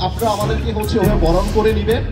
আপনারা আমাদেরকে ওভাবে বরণ করে নেবেন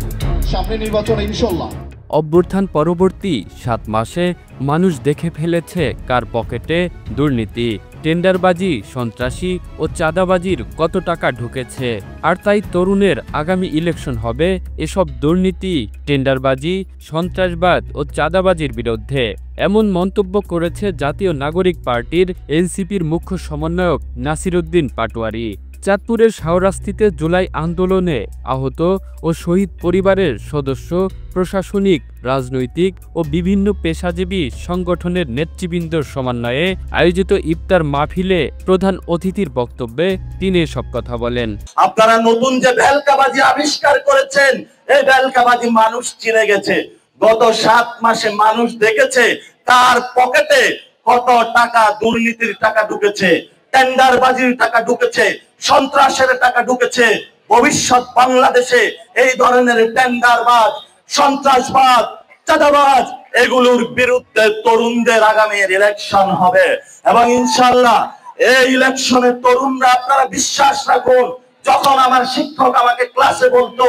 সামনে নির্বাচনে ইনশাল্লাহ। অভ্যুত্থান পরবর্তী 7 মাসে মানুষ দেখে ফেলেছে কার পকেটে দুর্নীতি, টেন্ডারবাজি, সন্ত্রাসী ও চাঁদাবাজির কত টাকা ঢুকেছে। আর তাই তরুণের আগামী ইলেকশন হবে এসব দুর্নীতি, টেন্ডারবাজি, সন্ত্রাসবাদ ও চাঁদাবাজির বিরুদ্ধে। এমন মন্তব্য করেছে জাতীয় নাগরিক পার্টির এনসিপির মুখ্য সমন্বয়ক নাসিরউদ্দিন পাটোয়ারি। চাঁদপুরের শাহরাস্তিতে জুলাই আন্দোলনে আহত ও শহীদ পরিবারের সদস্য, প্রশাসনিক, রাজনৈতিক ও বিভিন্ন পেশাজীবী সংগঠনের নেতৃবৃন্দর সমন্বয়ে আয়োজিত ইফতার মাহফিলে প্রধান অতিথির বক্তব্যে তিনি এসব কথা বলেন। আপনারা নতুন যে ভেলকাবাজি আবিষ্কার করেছেন, এই ভেলকাবাজি মানুষ চিনে গেছে। গত 7 মাসে মানুষ দেখেছে তার পকেটে কত টাকা দুর্নীতির টাকা ঢুকেছে, টেন্ডারবাজির টাকা ঢুকেছে, সন্ত্রাসের টাকা ঢুকেছে। ভবিষ্যৎ বাংলাদেশে এই ধরনের টেন্ডারবাজ, সন্ত্রাসবাদ, চাঁদাবাজ এগুলোর বিরুদ্ধে তরুণদের আগামী ইলেকশন হবে এবং ইনশাআল্লাহ এই ইলেকশনে তরুণরা আপনারা বিশ্বাস রাখুন। যখন আমার শিক্ষক আমাকে ক্লাসে বলতো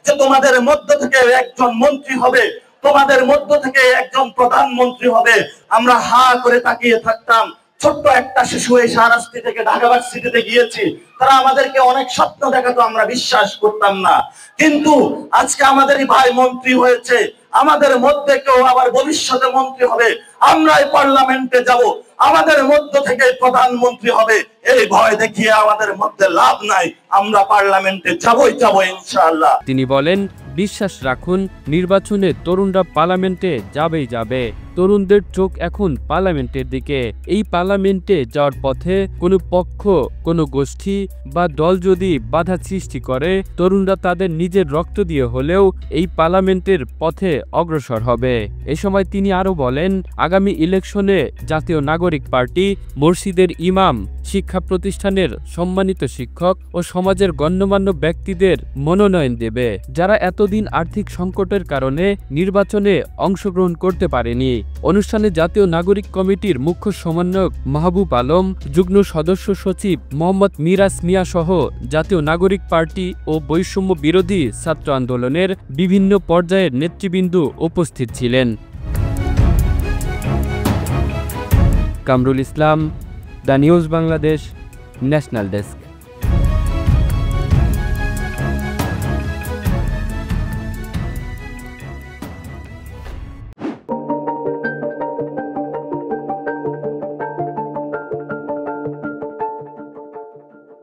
যে তোমাদের মধ্য থেকে একজন মন্ত্রী হবে, তোমাদের মধ্য থেকে একজন প্রধানমন্ত্রী হবে, আমরা হা করে তাকিয়ে থাকতাম। ছোট্ট একটা শিশু এই শাহরাস্তি থেকে ঢাকা ভার্সিটিতে গিয়েছি, তারা আমাদেরকে অনেক স্বপ্ন দেখাতো, আমরা বিশ্বাস করতাম না। কিন্তু আজকে আমাদেরই ভাই মন্ত্রী হয়েছে, আমাদের মধ্যে কেউ আবার ভবিষ্যতে মন্ত্রী হবে, আমরাই পার্লামেন্টে যাব, আমাদের মধ্য থেকে প্রধানমন্ত্রী হবে। এই ভয় দেখিয়ে আমাদের মধ্যে লাভ নাই, আমরা পার্লামেন্টে যাবই যাব ইনশাআল্লাহ। তিনি বলেন, বিশ্বাস রাখুন, নির্বাচনে তরুণরা পার্লামেন্টে যাবেই যাবে। তরুণদের চোখ এখন পার্লামেন্টের দিকে। এই পার্লামেন্টে যাওয়ার পথে কোনো পক্ষ, কোনো গোষ্ঠী বা দল যদি বাধা সৃষ্টি করে, তরুণরা তাদের নিজের রক্ত দিয়ে হলেও এই পার্লামেন্টের পথে অগ্রসর হবে। এ সময় তিনি আরও বলেন, আগামী ইলেকশনে জাতীয় নাগরিক পার্টি মসজিদের ইমাম, শিক্ষা প্রতিষ্ঠানের সম্মানিত শিক্ষক ও সমাজের গণ্যমান্য ব্যক্তিদের মনোনয়ন দেবে, যারা এতদিন আর্থিক সংকটের কারণে নির্বাচনে অংশগ্রহণ করতে পারেনি। অনুষ্ঠানে জাতীয় নাগরিক কমিটির মুখ্য সমন্বয়ক মাহবুব আলম, যুগ্ম সদস্য সচিব মোহাম্মদ মিরাজ মিয়া সহ জাতীয় নাগরিক পার্টি ও বৈষম্য বিরোধী ছাত্র আন্দোলনের বিভিন্ন পর্যায়ের নেতৃবৃন্দ উপস্থিত ছিলেন। Kamrul Islam, the news Bangladesh, national desk.